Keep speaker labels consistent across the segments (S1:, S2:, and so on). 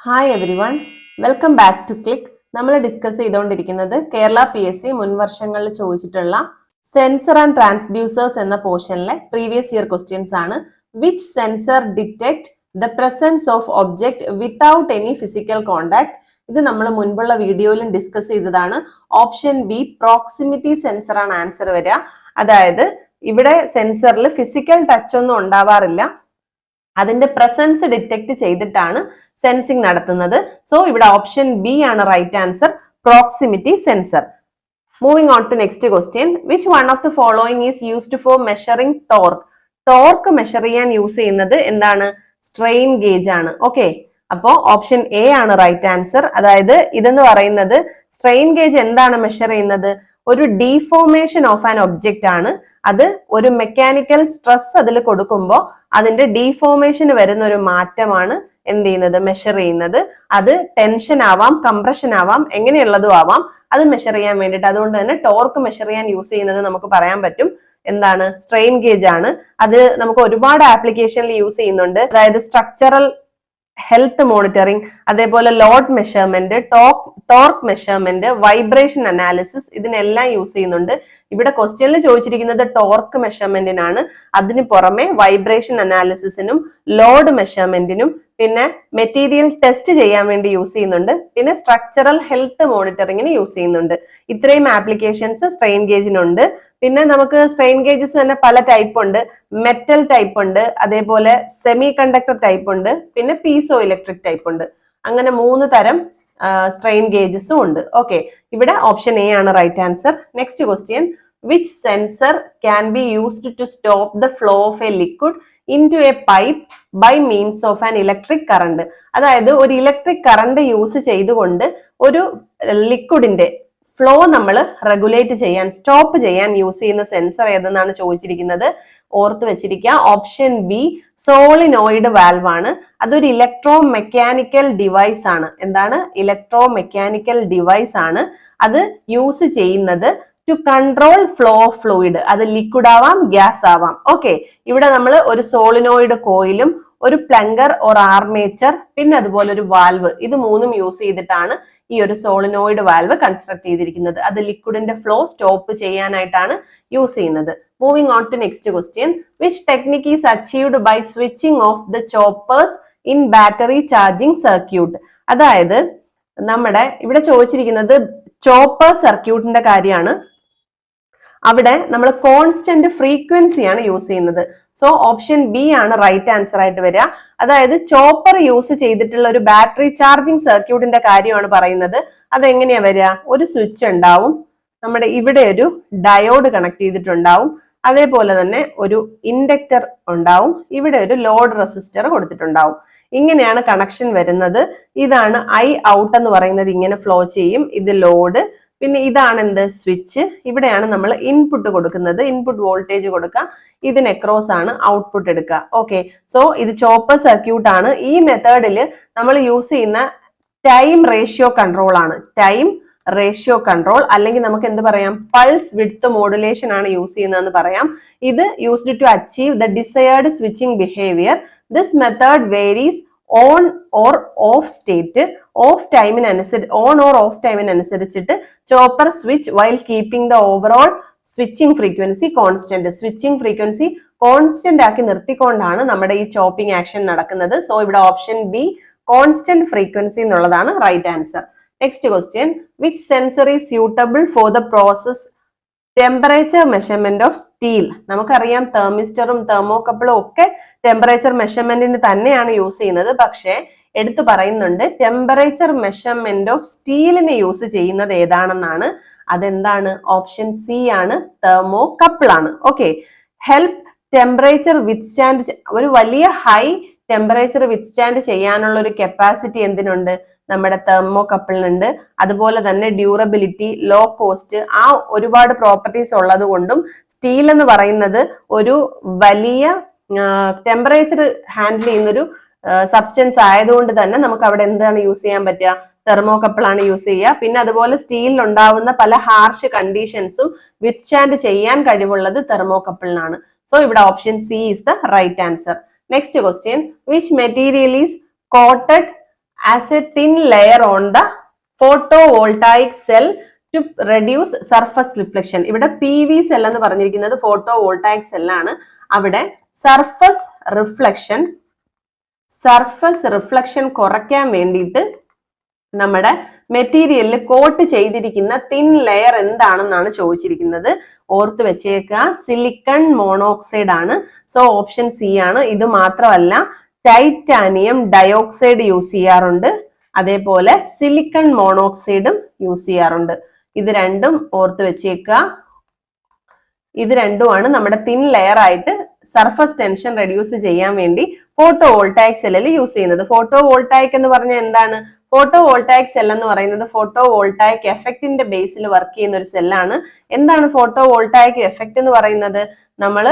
S1: Hi everyone, welcome back to Click. നമ്മൾ discuss ചെയ്തുകൊണ്ടിരിക്കുന്നത് Kerala PSC മുൻ വർഷങ്ങളിൽ ചോദിച്ചിട്ടുള്ള സെൻസർ ആൻഡ് ട്രാൻസ്ഡ്യൂസേഴ്സ് എന്ന പോർഷനിലെ പ്രീവിയസ് ഇയർ ക്വസ്റ്റ്യൻസ് ആണ്. Which sensor detect the presence of object without any physical contact? ഇത് നമ്മൾ മുൻപുള്ള വീഡിയോയിലും ഡിസ്കസ് ചെയ്തതാണ്. ഓപ്ഷൻ ബി പ്രോക്സിമിറ്റി സെൻസർ ആണ് ആൻസർ വരിക. അതായത് ഇവിടെ സെൻസറിൽ ഫിസിക്കൽ ടച്ച് ഒന്നും ഉണ്ടാവാറില്ല, അതിന്റെ പ്രസൻസ് ഡിറ്റക്ട് ചെയ്തിട്ടാണ് സെൻസിങ് നടത്തുന്നത്. സോ ഇവിടെ ഓപ്ഷൻ ബി ആണ് right answer, proximity sensor. Moving on to next question. Which one of the following is used for measuring torque? Torque measure ചെയ്യാൻ യൂസ് ചെയ്യുന്നത് എന്താണ്? സ്ട്രെയിൻ ഗേജ് ആണ്. ഓക്കെ, അപ്പോ option A ആണ് right answer. അതായത് ഇതെന്ന് പറയുന്നത് സ്ട്രെയിൻ ഗേജ് എന്താണ് മെഷർ ചെയ്യുന്നത്? ഒരു ഡീഫോർമേഷൻ ഓഫ് ആൻ ഒബ്ജക്റ്റ് ആണ്. അത് ഒരു മെക്കാനിക്കൽ സ്ട്രെസ് അതിൽ കൊടുക്കുമ്പോൾ അതിന്റെ ഡീഫോർമേഷന് വരുന്ന ഒരു മാറ്റമാണ് എന്ത് ചെയ്യുന്നത്? മെഷർ ചെയ്യുന്നത്. അത് ടെൻഷൻ ആവാം, കംപ്രഷൻ ആവാം, എങ്ങനെയുള്ളതും ആവാം. അത് മെഷർ ചെയ്യാൻ വേണ്ടിയിട്ട്, അതുകൊണ്ട് തന്നെ ടോർക്ക് മെഷർ ചെയ്യാൻ യൂസ് ചെയ്യുന്നത് നമുക്ക് പറയാൻ പറ്റും എന്താണ്? സ്ട്രെയിൻ ഗേജ് ആണ്. അത് നമുക്ക് ഒരുപാട് ആപ്ലിക്കേഷനിൽ യൂസ് ചെയ്യുന്നുണ്ട്. അതായത് സ്ട്രക്ചറൽ ഹെൽത്ത് മോണിറ്ററിംഗ്, അതേപോലെ load measurement, torque measurement, vibration analysis, ഇതിനെല്ലാം യൂസ് ചെയ്യുന്നുണ്ട്. ഇവിടെ ക്വസ്റ്റ്യനിൽ ചോദിച്ചിരിക്കുന്നത് ടോർക്ക് മെഷർമെന്റിനാണ്. അതിന് പുറമെ വൈബ്രേഷൻ അനാലിസിസിനും ലോഡ് മെഷർമെന്റിനും പിന്നെ മെറ്റീരിയൽ ടെസ്റ്റ് ചെയ്യാൻ വേണ്ടി യൂസ് ചെയ്യുന്നുണ്ട്. പിന്നെ സ്ട്രക്ചറൽ ഹെൽത്ത് മോണിറ്ററിങ്ങിന് യൂസ് ചെയ്യുന്നുണ്ട്. ഇത്രയും ആപ്ലിക്കേഷൻസ് സ്ട്രെയിൻ ഗേജിനുണ്ട്. പിന്നെ നമുക്ക് സ്ട്രെയിൻ ഗേജസ് തന്നെ പല ടൈപ്പ് ഉണ്ട്. മെറ്റൽ ടൈപ്പ് ഉണ്ട്, അതേപോലെ സെമി കണ്ടക്ടർ ടൈപ്പ് ഉണ്ട്, പിന്നെ പീസോ ഇലക്ട്രിക് ടൈപ്പ് ഉണ്ട്. അങ്ങനെ 3 തരം സ്ട്രെയിൻ ഗേജസും ഉണ്ട്. ഓക്കെ, ഇവിടെ ഓപ്ഷൻ എ ആണ് right answer. Next question. Which sensor can be used to stop the flow of a liquid into a pipe by means of an electric current? അതായത് ഒരു electric current use ചെയ്തുകൊണ്ട് ഒരു ലിക്വിഡിന്റെ flow നമ്മൾ regulate ചെയ്യാൻ, stop ചെയ്യാൻ use ചെയ്യുന്ന sensor ഏതെന്നാണ് ചോദിച്ചിരിക്കുന്നത്. ഓർത്ത് വെച്ചിരിക്കുക, ഓപ്ഷൻ ബി സോളിനോയിഡ് വാൽവ് ആണ്. അതൊരു ഇലക്ട്രോ മെക്കാനിക്കൽ ഡിവൈസ് ആണ്. എന്താണ്? ഇലക്ട്രോ മെക്കാനിക്കൽ ഡിവൈസ് ആണ്. അത് യൂസ് ചെയ്യുന്നത് to control flow of fluid. അത് ലിക്വിഡ് ആവാം, ഗ്യാസ് ആവാം. ഓക്കെ, ഇവിടെ നമ്മൾ ഒരു സോളിനോയിഡ് കോയിലും ഒരു പ്ലങ്കർ ഓർ ആർമേച്ചർ പിന്നെ അതുപോലെ ഒരു വാൽവ്, ഇത് മൂന്നും യൂസ് ചെയ്തിട്ടാണ് ഈ ഒരു സോളിനോയിഡ് വാൽവ് കൺസ്ട്രക്ട് ചെയ്തിരിക്കുന്നത്. അത് ലിക്വിഡിന്റെ ഫ്ലോ സ്റ്റോപ്പ് ചെയ്യാനായിട്ടാണ് യൂസ് ചെയ്യുന്നത്. Moving on to next question. Which technique is achieved by switching off the choppers in battery charging circuit? അതായത് നമ്മുടെ ഇവിടെ ചോദിച്ചിരിക്കുന്നത് ചോപ്പർ സർക്യൂട്ടിന്റെ കാര്യമാണ്. അവിടെ നമ്മൾ കോൺസ്റ്റന്റ് ഫ്രീക്വൻസിയാണ് യൂസ് ചെയ്യുന്നത്. സോ ഓപ്ഷൻ ബി ആണ് റൈറ്റ് ആൻസർ ആയിട്ട് വരിക. അതായത് ചോപ്പർ യൂസ് ചെയ്തിട്ടുള്ള ഒരു ബാറ്ററി ചാർജിങ് സർക്യൂട്ടിന്റെ കാര്യമാണ് പറയുന്നത്. അതെങ്ങനെയാ വരിക? ഒരു സ്വിച്ച് ഉണ്ടാവും, നമ്മുടെ ഇവിടെ ഒരു ഡയോഡ് കണക്ട് ചെയ്തിട്ടുണ്ടാവും, അതേപോലെ തന്നെ ഒരു ഇൻഡക്ടർ ഉണ്ടാവും, ഇവിടെ ഒരു ലോഡ് റെസിസ്റ്റർ കൊടുത്തിട്ടുണ്ടാവും. ഇങ്ങനെയാണ് കണക്ഷൻ വരുന്നത്. ഇതാണ് ഐ ഔട്ട് എന്ന് പറയുന്നത്, ഇങ്ങനെ ഫ്ലോ ചെയ്യും. ഇത് ലോഡ്, പിന്നെ ഇതാണ് എന്ത്? സ്വിച്ച്. ഇവിടെയാണ് നമ്മൾ ഇൻപുട്ട് കൊടുക്കുന്നത്, ഇൻപുട്ട് വോൾട്ടേജ് കൊടുക്കുക. ഇതിന് അക്രോസ് ആണ് ഔട്ട്പുട്ട് എടുക്കുക. ഓക്കെ, സോ ഇത് ചോപ്പർ സർക്യൂട്ട് ആണ്. ഈ മെത്തേഡിൽ നമ്മൾ യൂസ് ചെയ്യുന്ന ടൈം റേഷ്യോ കൺട്രോൾ ആണ്. ടൈം റേഷ്യോ കൺട്രോൾ, അല്ലെങ്കിൽ നമുക്ക് എന്ത് പറയാം? പൾസ് വിഡ്ത്ത് മോഡുലേഷൻ ആണ് യൂസ് ചെയ്യുന്നതെന്ന് പറയാം. ഇത് used to achieve the desired switching behaviour. This method varies on or off state. On or off ടൈമിനനുസരിച്ചിട്ട് chopper switch while keeping the overall switching frequency constant. Switching frequency constant ആക്കി നിർത്തിക്കൊണ്ടാണ് നമ്മുടെ ഈ chopping action നടക്കുന്നത്. So ഇവിടെ option B constant frequency എന്നുള്ളതാണ് right answer. Next question. Which sensor is suitable for the process temperature measurement of steel? നമുക്കറിയാം തെർമിസ്റ്ററും തെർമോകപ്പിളും ഒക്കെ ടെമ്പറേച്ചർ മെഷർമെന്റിന് തന്നെയാണ് യൂസ് ചെയ്യുന്നത്. പക്ഷെ എടുത്തു പറയുന്നുണ്ട് ടെമ്പറേച്ചർ മെഷർമെന്റ് ഓഫ് സ്റ്റീലിന് യൂസ് ചെയ്യുന്നത് ഏതാണെന്നാണ്. അതെന്താണ്? ഓപ്ഷൻ സി ആണ്, തെർമോകപ്പിൾ ആണ്. ഓക്കെ, ഹെൽപ്പ് ടെമ്പറേച്ചർ വിത്ത്സ്റ്റാൻഡ്, ഒരു വലിയ ഹൈ ടെമ്പറേച്ചർ വിത്ത്സ്റ്റാൻഡ് ചെയ്യാനുള്ള ഒരു കപ്പാസിറ്റി എന്തിനുണ്ട്? നമ്മുടെ തെർമോകപ്പിളിനുണ്ട്. അതുപോലെ തന്നെ ഡ്യൂറബിലിറ്റി, ലോ കോസ്റ്റ്, ആ ഒരുപാട് പ്രോപ്പർട്ടീസ് ഉള്ളത് കൊണ്ടും സ്റ്റീൽ എന്ന് പറയുന്നത് ഒരു വലിയ ടെമ്പറേച്ചർ ഹാൻഡിൽ ചെയ്യുന്നൊരു സബ്സ്റ്റൻസ് ആയതുകൊണ്ട് തന്നെ നമുക്ക് അവിടെ എന്താണ് യൂസ് ചെയ്യാൻ പറ്റുക? തെർമോകപ്പിൾ ആണ് യൂസ് ചെയ്യുക. പിന്നെ അതുപോലെ സ്റ്റീലിൽ ഉണ്ടാവുന്ന പല ഹാർഷ് കണ്ടീഷൻസും വിത്ത്സ്റ്റാൻഡ് ചെയ്യാൻ കഴിവുള്ളത് തെർമോകപ്പിളിനാണ്. സോ ഇവിടെ option C is the right answer. Next question. Which material is coated as a thin layer on the photovoltaic cell to reduce surface reflection. ഇവിടെ പി വി സെൽ എന്ന് പറഞ്ഞിരിക്കുന്നത് ഫോട്ടോ വോൾട്ടായിക് സെല്ലാണ്. അവിടെ surface reflection കുറയ്ക്കാൻ വേണ്ടിയിട്ട് നമ്മുടെ മെറ്റീരിയലിൽ coat ചെയ്തിരിക്കുന്ന thin layer എന്താണെന്നാണ് ചോദിച്ചിരിക്കുന്നത്. ഓർത്ത് വെച്ചേക്കുക, സിലിക്കൺ മോണോക്സൈഡ് ആണ്. സോ ഓപ്ഷൻ സി ആണ്. ഇത് മാത്രമല്ല ടൈറ്റാനിയം ഡയോക്സൈഡ് യൂസ് ചെയ്യാറുണ്ട്, അതേപോലെ സിലിക്കൺ മോണോക്സൈഡും യൂസ് ചെയ്യാറുണ്ട്. ഇത് രണ്ടും ഓർത്ത് വെച്ചേക്കുക. ഇത് രണ്ടുമാണ് നമ്മുടെ തിൻ ലെയർ ആയിട്ട് സർഫസ് ടെൻഷൻ റെഡ്യൂസ് ചെയ്യാൻ വേണ്ടി ഫോട്ടോ വോൾട്ടായിക് സെല്ലിൽ യൂസ് ചെയ്യുന്നത്. ഫോട്ടോ വോൾട്ടായിക് എന്ന് പറഞ്ഞാൽ എന്താണ്? ഫോട്ടോ വോൾട്ടായിക് സെൽ എന്ന് പറയുന്നത് ഫോട്ടോ വോൾട്ടായിക് എഫക്റ്റിന്റെ ബേസിൽ വർക്ക് ചെയ്യുന്ന ഒരു സെല്ലാണ്. എന്താണ് ഫോട്ടോ വോൾട്ടായിക് എഫക്റ്റ് എന്ന് പറയുന്നത്? നമ്മൾ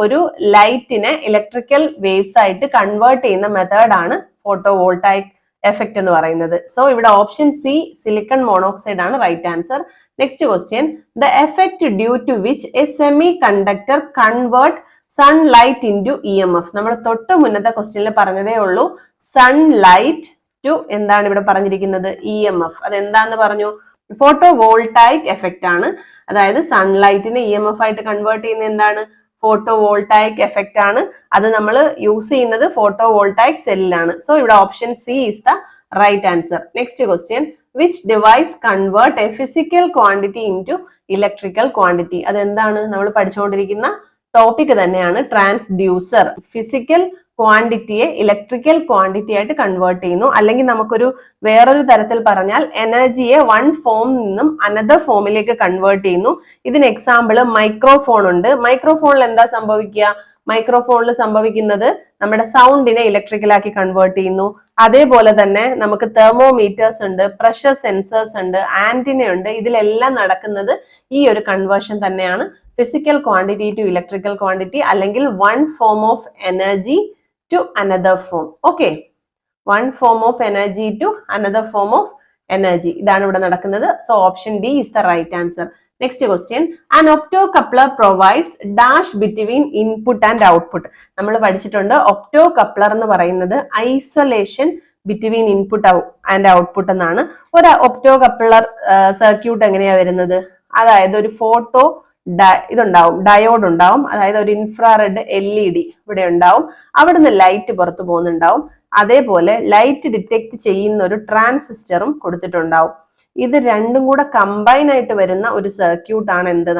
S1: ഒരു ലൈറ്റിനെ ഇലക്ട്രിക്കൽ വേവ്സ് ആയിട്ട് കൺവേർട്ട് ചെയ്യുന്ന മെത്തേഡാണ് ഫോട്ടോ വോൾട്ടായിക് എഫക്റ്റ് എന്ന് പറയുന്നത്. സോ ഇവിടെ ഓപ്ഷൻ സി സിലിക്കൺ മോണോക്സൈഡ് ആണ് right answer. Next question, the effect due to which a semiconductor convert sunlight into E M F. നമ്മൾ തൊട്ട് മുന്നത്തെ ക്വസ്റ്റ്യനിൽ പറഞ്ഞതേ ഉള്ളൂ. സൺലൈറ്റ് ടു എന്താണ് ഇവിടെ പറഞ്ഞിരിക്കുന്നത്? E M F. അതെന്താന്ന് പറഞ്ഞു? ഫോട്ടോ വോൾട്ടായിക് എഫക്റ്റ് ആണ്. അതായത് സൺലൈറ്റിനെ ഇ എം എഫ് ആയിട്ട് കൺവേർട്ട് ചെയ്യുന്ന എന്താണ്? ഫോട്ടോ വോൾട്ടായിക് എഫക്റ്റ് ആണ്. അത് നമ്മൾ യൂസ് ചെയ്യുന്നത് ഫോട്ടോ വോൾട്ടായിക് സെല്ലിലാണ്. സോ ഇവിടെ option C is the right answer. Next question, which device convert a physical quantity into electrical quantity. അതെന്താണ്? നമ്മൾ പഠിച്ചുകൊണ്ടിരിക്കുന്ന ടോപ്പിക് തന്നെയാണ്. ട്രാൻസ്ഡ്യൂസർ ഫിസിക്കൽ ക്വാണ്ടിറ്റിയെ ഇലക്ട്രിക്കൽ ക്വാണ്ടിറ്റി ആയിട്ട് കൺവേർട്ട് ചെയ്യുന്നു. അല്ലെങ്കിൽ നമുക്കൊരു വേറൊരു തരത്തിൽ പറഞ്ഞാൽ എനർജിയെ വൺ ഫോം നിന്നും അനദർ ഫോമിലേക്ക് കൺവേർട്ട് ചെയ്യുന്നു. ഇതിന് എക്സാമ്പിൾ മൈക്രോഫോൺ ഉണ്ട്. മൈക്രോഫോണിൽ എന്താ സംഭവിക്കുക? മൈക്രോഫോണിൽ സംഭവിക്കുന്നത് നമ്മുടെ സൗണ്ടിനെ ഇലക്ട്രിക്കലാക്കി കൺവേർട്ട് ചെയ്യുന്നു. അതേപോലെ തന്നെ നമുക്ക് തെർമോമീറ്റേഴ്സ് ഉണ്ട്, പ്രഷർ സെൻസേഴ്സ് ഉണ്ട്, ആന്റിന ഉണ്ട്. ഇതിലെല്ലാം നടക്കുന്നത് ഈ ഒരു കൺവേർഷൻ തന്നെയാണ്. Physical quantity to electrical quantity, അല്ലെങ്കിൽ one form of energy to another form. Okay, one form of energy to another form of energy. ഇതാണ് ഇവിടെ നടക്കുന്നത്. So option D is the right answer. Next question, an optocoupler provides dash between input and output. നമ്മൾ പഠിച്ചിട്ടുണ്ട് optocoupler എന്ന് പറയുന്നത് isolation between input and output എന്നാണ്. ഒരു optocoupler circuit എങ്ങനെയാ വരുന്നത്? അതായത് ഒരു ഫോട്ടോ ഇതുണ്ടാവും, ഡയോഡ് ഉണ്ടാവും, അതായത് ഒരു ഇൻഫ്രാറെഡ് LED ഇവിടെ ഉണ്ടാവും. അവിടുന്ന് ലൈറ്റ് പുറത്തു പോകുന്നുണ്ടാവും. അതേപോലെ ലൈറ്റ് ഡിറ്റക്ട് ചെയ്യുന്ന ഒരു ട്രാൻസിസ്റ്ററും കൊടുത്തിട്ടുണ്ടാവും. ഇത് രണ്ടും കൂടെ കമ്പൈൻ ആയിട്ട് വരുന്ന ഒരു സർക്യൂട്ടാണ് എന്ത്?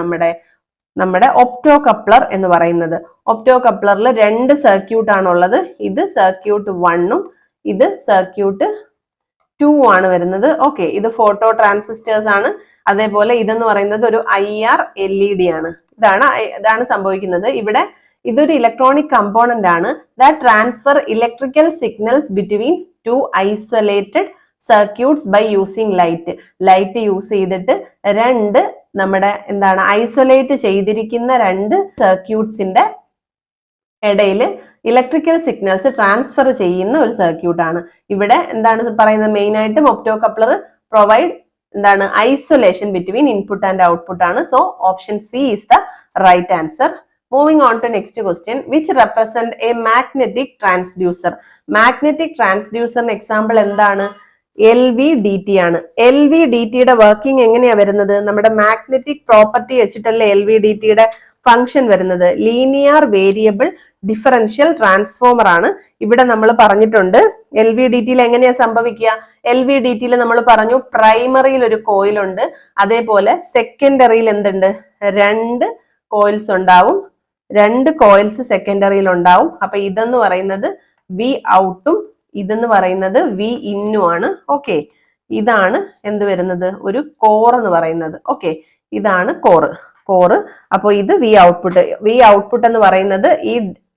S1: നമ്മുടെ ഒപ്റ്റോകപ്ലർ എന്ന് പറയുന്നത്. ഒപ്റ്റോകപ്ലറിൽ രണ്ട് സർക്യൂട്ട് ആണുള്ളത്. ഇത് സർക്യൂട്ട് 1ഉം ഇത് സർക്യൂട്ട് 2 ആണ് വരുന്നത്. ഓക്കെ, ഇത് ഫോട്ടോ ട്രാൻസിസ്റ്റേഴ്സ് ആണ്. അതേപോലെ ഇതെന്ന് പറയുന്നത് ഒരു IR LED ആണ്. ഇതാണ് സംഭവിക്കുന്നത്. ഇവിടെ ഇതൊരു ഇലക്ട്രോണിക് കമ്പോണന്റ് ആണ്. That transfer electrical signals between two isolated circuits by using light use ചെയ്തിട്ട് രണ്ട് നമ്മുടെ ഐസൊലേറ്റ് ചെയ്തിരിക്കുന്ന രണ്ട് സർക്യൂട്ട്സിന്റെ ഇടയിൽ ഇലക്ട്രിക്കൽ സിഗ്നൽസ് ട്രാൻസ്ഫർ ചെയ്യുന്ന ഒരു സർക്യൂട്ടാണ്. ഇവിടെ എന്താണ് പറയുന്നത്? മെയിൻ ആയിട്ടും optocoupler provide isolation between input and output ആണ്. So option C is the right answer. Moving on to next question, which represent a magnetic transducer. Magnetic transducer example എന്താണ്? LVDT ആണ്. LVDTയുടെ വർക്കിംഗ് എങ്ങനെയാ വരുന്നത്? നമ്മുടെ മാഗ്നറ്റിക് പ്രോപ്പർട്ടി വെച്ചിട്ടല്ലേ LVDTയുടെ ഫംഗ്ഷൻ വരുന്നത്. Linear variable differential transformer ആണ്. ഇവിടെ നമ്മൾ പറഞ്ഞിട്ടുണ്ട് LVDTയിൽ എങ്ങനെയാ സംഭവിക്കുക? LVDTയിൽ നമ്മൾ പറഞ്ഞു പ്രൈമറിയിൽ ഒരു കോയിൽ ഉണ്ട്, അതേപോലെ സെക്കൻഡറിയിൽ എന്തുണ്ട്? രണ്ട് കോയിൽസ് ഉണ്ടാവും. രണ്ട് കോയിൽസ് സെക്കൻഡറിയിൽ ഉണ്ടാവും. അപ്പൊ ഇതെന്ന് പറയുന്നത് വി ഔട്ടും ഇതെന്ന് പറയുന്നത് വി ഇന്നും ആണ്. ഓക്കെ, ഇതാണ് എന്ത് വരുന്നത്? ഒരു കോർ എന്ന് പറയുന്നത്. ഓക്കെ, ഇതാണ് കോറ്. അപ്പോൾ ഇത് വി ഔട്ട്പുട്ട് എന്ന് പറയുന്നത്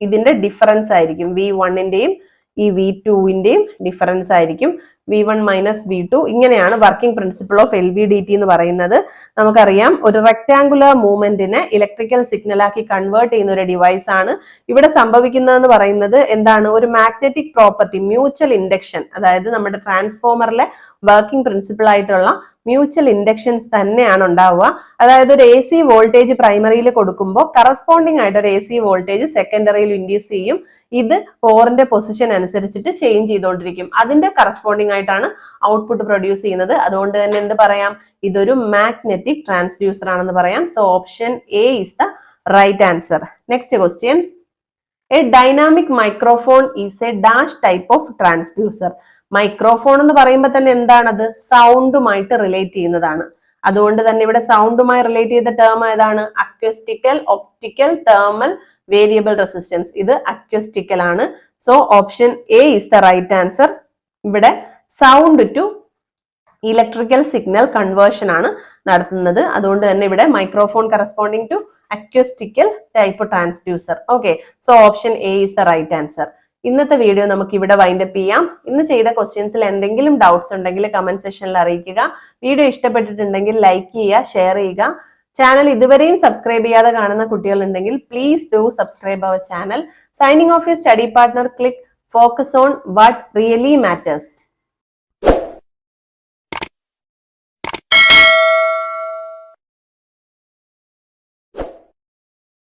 S1: ഇതിന്റെ ഡിഫറൻസ് ആയിരിക്കും. V1ന്റെയും ഈ V2ന്റെയും ഡിഫറൻസ് ആയിരിക്കും. V1 minus V2. ഇങ്ങനെയാണ് വർക്കിംഗ് പ്രിൻസിപ്പിൾ ഓഫ് LVDT എന്ന് പറയുന്നത്. നമുക്കറിയാം ഒരു റെക്ടാങ്കുലർ മൂവ്മെന്റിനെ ഇലക്ട്രിക്കൽ സിഗ്നലാക്കി കൺവേർട്ട് ചെയ്യുന്ന ഒരു ഡിവൈസ് ആണ്. ഇവിടെ സംഭവിക്കുന്നതെന്ന് പറയുന്നത് എന്താണ്? ഒരു മാഗ്നറ്റിക് പ്രോപ്പർട്ടി മ്യൂച്വൽ ഇൻഡക്ഷൻ, അതായത് നമ്മുടെ ട്രാൻസ്ഫോമറിലെ വർക്കിംഗ് പ്രിൻസിപ്പിൾ ആയിട്ടുള്ള മ്യൂച്വൽ ഇൻഡക്ഷൻസ് തന്നെയാണ് ഉണ്ടാവുക. അതായത് ഒരു AC വോൾട്ടേജ് പ്രൈമറിയിൽ കൊടുക്കുമ്പോൾ കറസ്പോണ്ടിങ് ആയിട്ട് ഒരു AC വോൾട്ടേജ് സെക്കൻഡറിയിൽ ഇൻഡ്യൂസ് ചെയ്യും. ഇത് കോറിന്റെ പൊസിഷൻ അനുസരിച്ചിട്ട് ചേഞ്ച് ചെയ്തുകൊണ്ടിരിക്കും. അതിന്റെ കറസ്പോണ്ടിങ് ആയിട്ടാണ് ഔട്ട്പുട്ട് പ്രൊഡ്യൂസ് ചെയ്യുന്നത്. അതുകൊണ്ട് തന്നെ എന്ത് പറയാം, ഇതൊരു മാഗ്നറ്റിക് ട്രാൻസ്ഡ്യൂസർ ആണെന്ന് പറയാം. So option A is the right answer. Next question, a dynamic microphone is a dash type of transducer. Microphone എന്ന് പറയുമ്പോൾ തന്നെ എന്താണത്, സൗണ്ടുമായിട്ട് റിലേറ്റ് ചെയ്യുന്നതാണ്. അതുകൊണ്ട് തന്നെ ഇവിടെ സൗണ്ടുമായി റിലേറ്റ് ചെയ്ത ടേം ഏതാണ്, acoustical, optical, thermal, variable resistance. ഇത് അക്വസ്റ്റിക്കൽ ആണ്. So option A is the right answer. ഇവിടെ sound to electrical signal conversion ആണ് നടത്തുന്നത്. അതുകൊണ്ട് തന്നെ ഇവിടെ microphone corresponding to acoustical type transducer. Okay, so option A is the right answer. ഇന്നത്തെ video നമുക്ക് ഇവിടെ വൈൻഡപ്പ് ചെയ്യാം. ഇന്ന് ചെയ്ത ക്വസ്റ്റ്യൻസിൽ എന്തെങ്കിലും ഡൗട്ട്സ് ഉണ്ടെങ്കിൽ കമന്റ് സെക്ഷനിൽ അറിയിക്കുക. വീഡിയോ ഇഷ്ടപ്പെട്ടിട്ടുണ്ടെങ്കിൽ ലൈക്ക് ചെയ്യുക, ഷെയർ ചെയ്യുക. ചാനൽ ഇതുവരെയും സബ്സ്ക്രൈബ് ചെയ്യാതെ കാണുന്ന കുട്ടികൾ ഉണ്ടെങ്കിൽ please do subscribe our channel. Signing off your study partner click. Focus on what really matters.